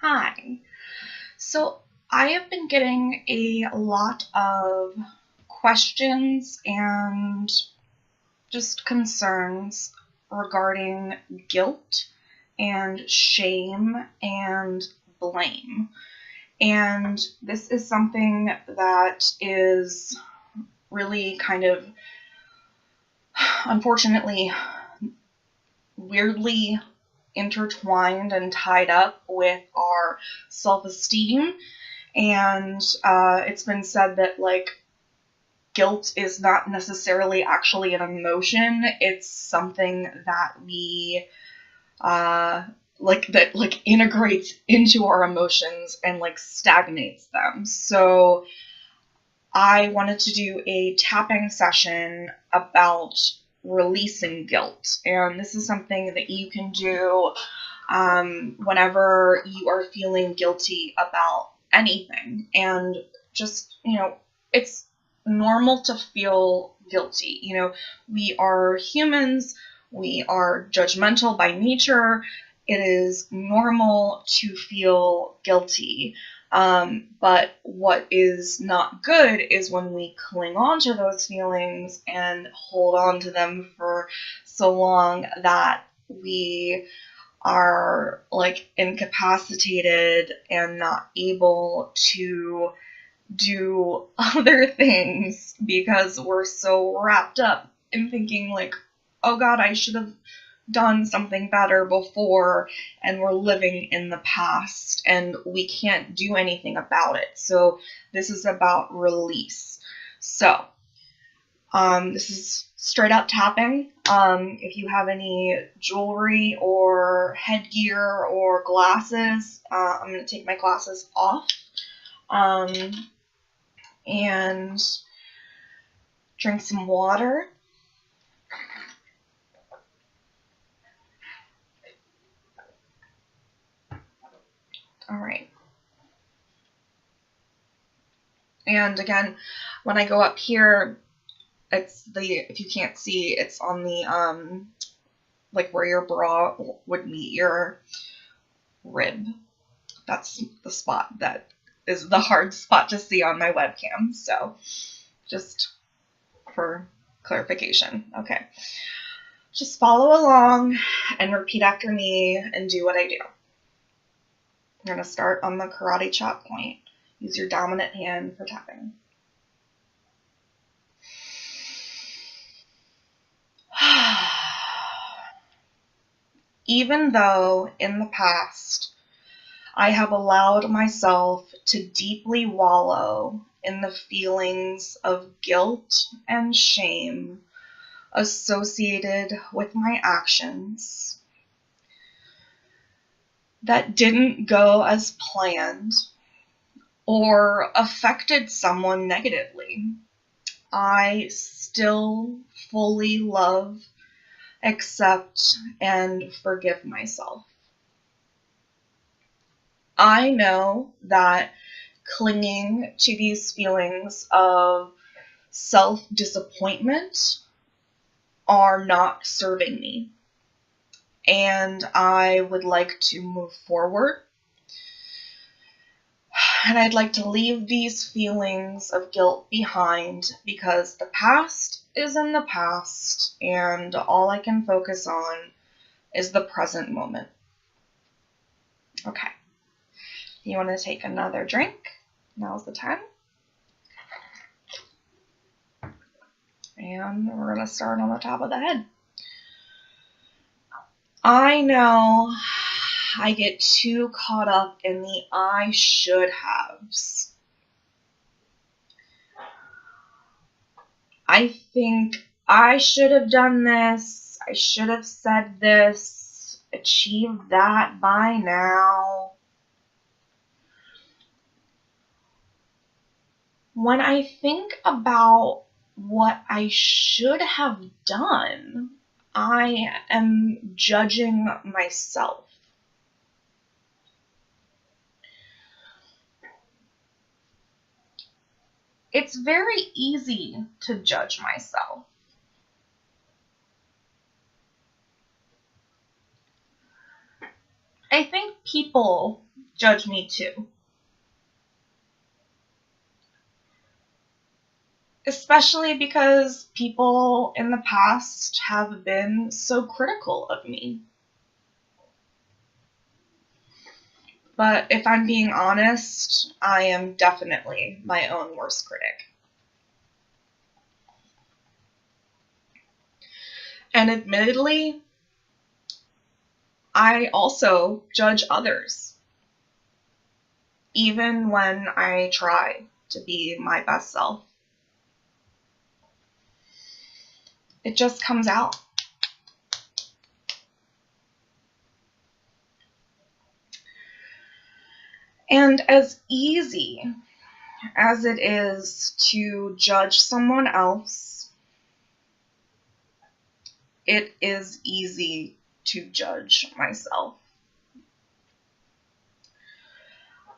Hi. So I have been getting a lot of questions and just concerns regarding guilt and shame and blame. And this is something that is really kind of, unfortunately, weirdly intertwined and tied up with our self-esteem. And it's been said that, like, guilt is not necessarily actually an emotion. It's something that we, integrates into our emotions and, like, stagnates them. So I wanted to do a tapping session about releasing guilt. And this is something that you can do whenever you are feeling guilty about anything. And just, it's normal to feel guilty. We are humans, we are judgmental by nature. It is normal to feel guilty. But what is not good is when we cling on to those feelings and hold on to them for so long that we are, like, incapacitated and not able to do other things because we're so wrapped up in thinking, like, oh God, I should have done something better before, and we're living in the past and we can't do anything about it. So this is about release. So this is straight up tapping. If you have any jewelry or headgear or glasses, I'm going to take my glasses off and drink some water. All right. And again, when I go up here, it's if you can't see, it's on the, like where your bra would meet your rib. That's the spot that is the hard spot to see on my webcam. So just for clarification. Okay. Just follow along and repeat after me and do what I do. I'm going to start on the karate chop point. Use your dominant hand for tapping. Even though in the past I have allowed myself to deeply wallow in the feelings of guilt and shame associated with my actions that didn't go as planned or affected someone negatively, I still fully love, accept, and forgive myself. I know that clinging to these feelings of self-disappointment are not serving me, and I would like to move forward. And I'd like to leave these feelings of guilt behind because the past is in the past, and all I can focus on is the present moment. Okay. You want to take another drink? Now's the time. And we're going to start on the top of the head. I know I get too caught up in the I should haves. I think I should have done this, I should have said this, achieved that by now. When I think about what I should have done, I am judging myself. It's very easy to judge myself. I think people judge me too. Especially because people in the past have been so critical of me. But if I'm being honest, I am definitely my own worst critic. And admittedly, I also judge others, even when I try to be my best self. It just comes out. And as easy as it is to judge someone else, it is easy to judge myself.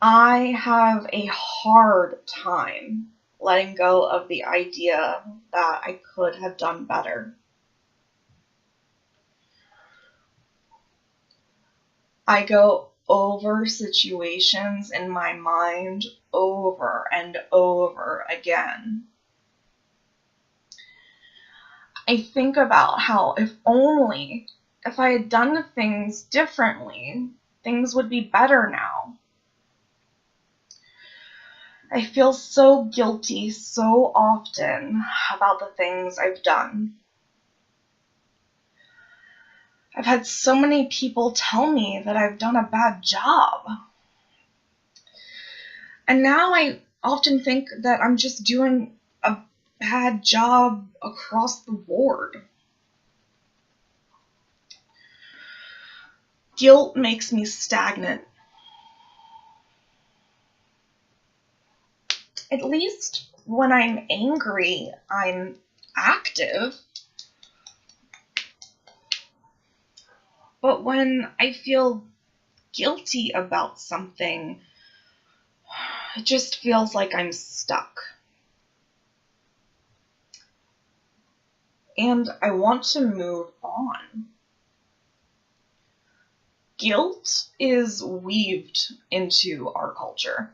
I have a hard time letting go of the idea that I could have done better. I go over situations in my mind over and over again. I think about how if I had done things differently, things would be better now. I feel so guilty so often about the things I've done. I've had so many people tell me that I've done a bad job. And now I often think that I'm just doing a bad job across the board. Guilt makes me stagnant. At least when I'm angry, I'm active. But when I feel guilty about something, it just feels like I'm stuck. And I want to move on. Guilt is weaved into our culture.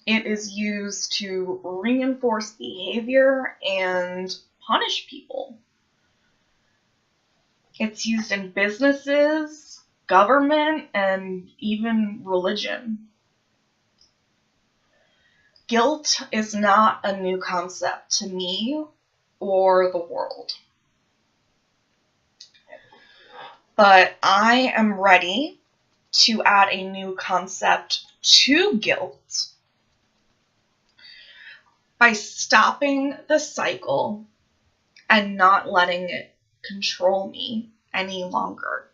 It is used to reinforce behavior and punish people. It's used in businesses, government, and even religion. Guilt is not a new concept to me or the world. But I am ready to add a new concept to guilt by stopping the cycle and not letting it control me any longer.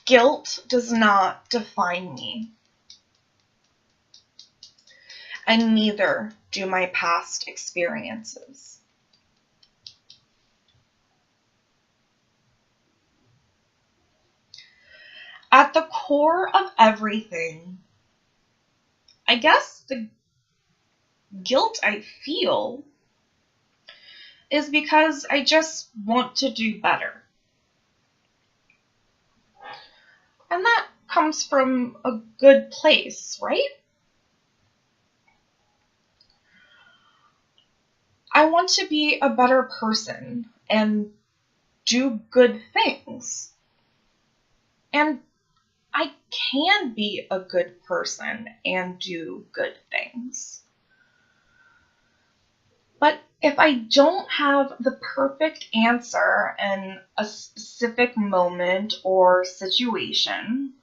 Guilt does not define me, and neither do my past experiences. At the core of everything, I guess the guilt I feel is because I just want to do better. And that comes from a good place, right? I want to be a better person and do good things. And I can be a good person and do good things. But if I don't have the perfect answer in a specific moment or situation,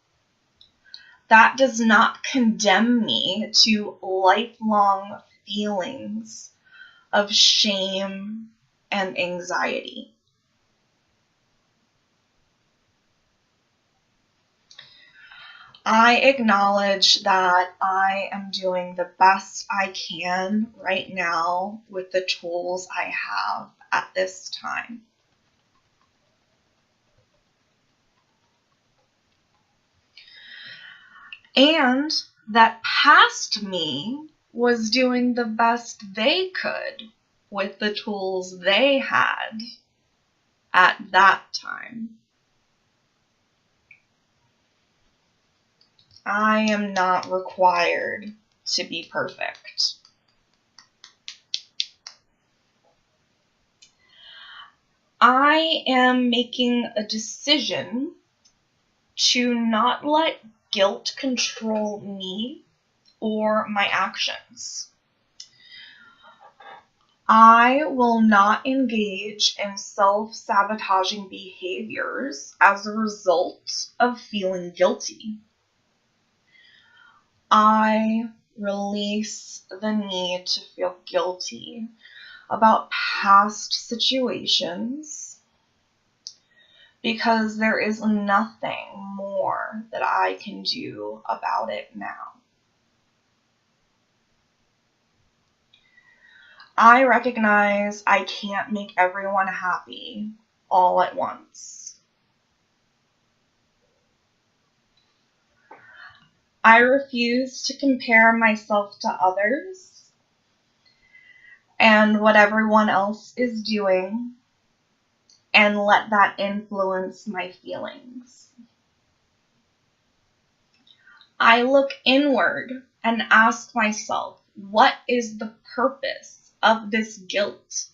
that does not condemn me to lifelong feelings of shame and anxiety. I acknowledge that I am doing the best I can right now with the tools I have at this time. And that past me was doing the best they could with the tools they had. at that time. I am not required to be perfect. I am making a decision to not let guilt control me or my actions. I will not engage in self-sabotaging behaviors as a result of feeling guilty. I release the need to feel guilty about past situations because there is nothing more that I can do about it now. I recognize I can't make everyone happy all at once. I refuse to compare myself to others and what everyone else is doing and let that influence my feelings. I look inward and ask myself, what is the purpose of this guilt?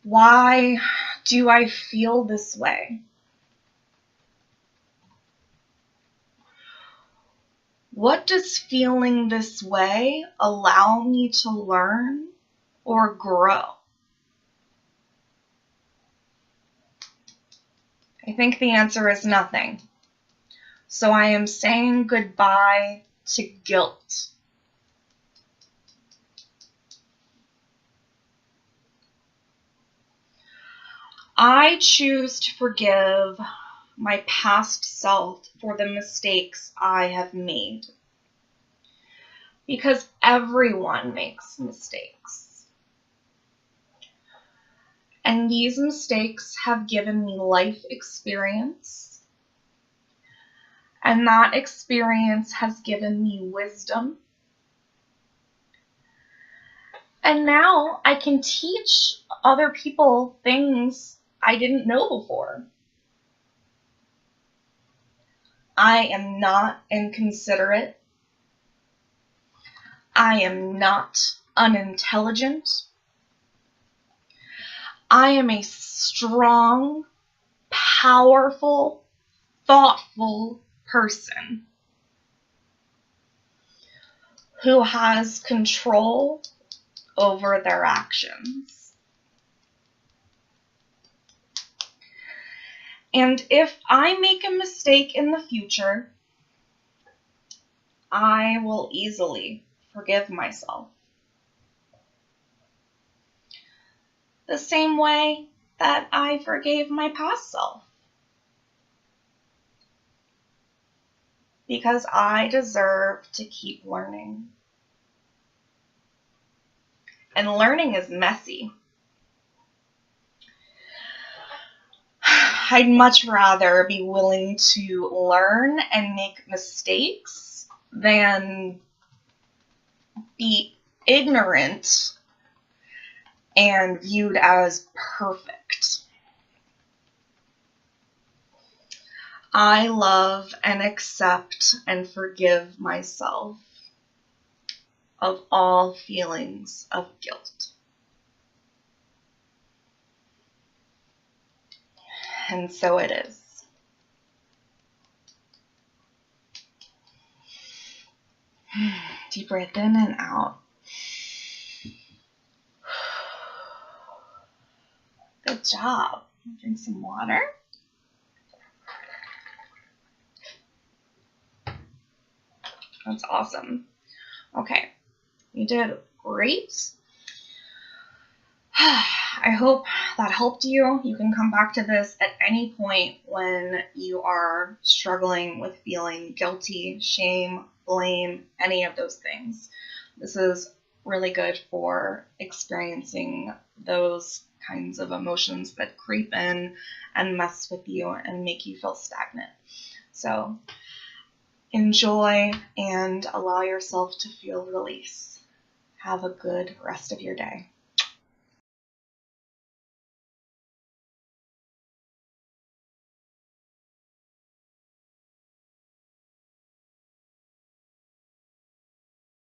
Why do I feel this way? What does feeling this way allow me to learn or grow? I think the answer is nothing. So I am saying goodbye to guilt. I choose to forgive my past self for the mistakes I have made. Because everyone makes mistakes. And these mistakes have given me life experience. And that experience has given me wisdom. And now I can teach other people things I didn't know before. I am not inconsiderate. I am not unintelligent. I am a strong, powerful, thoughtful person who has control over their actions. And if I make a mistake in the future, I will easily forgive myself. The same way that I forgave my past self. Because I deserve to keep learning. And learning is messy. I'd much rather be willing to learn and make mistakes than be ignorant and viewed as perfect. I love and accept and forgive myself of all feelings of guilt. And so it is. Deep breath in and out. Good job. Drink some water. That's awesome. Okay, you did great. I hope that helped you. You can come back to this at any point when you are struggling with feeling guilty, shame, blame, any of those things. This is really good for experiencing those kinds of emotions that creep in and mess with you and make you feel stagnant. So enjoy and allow yourself to feel release. Have a good rest of your day.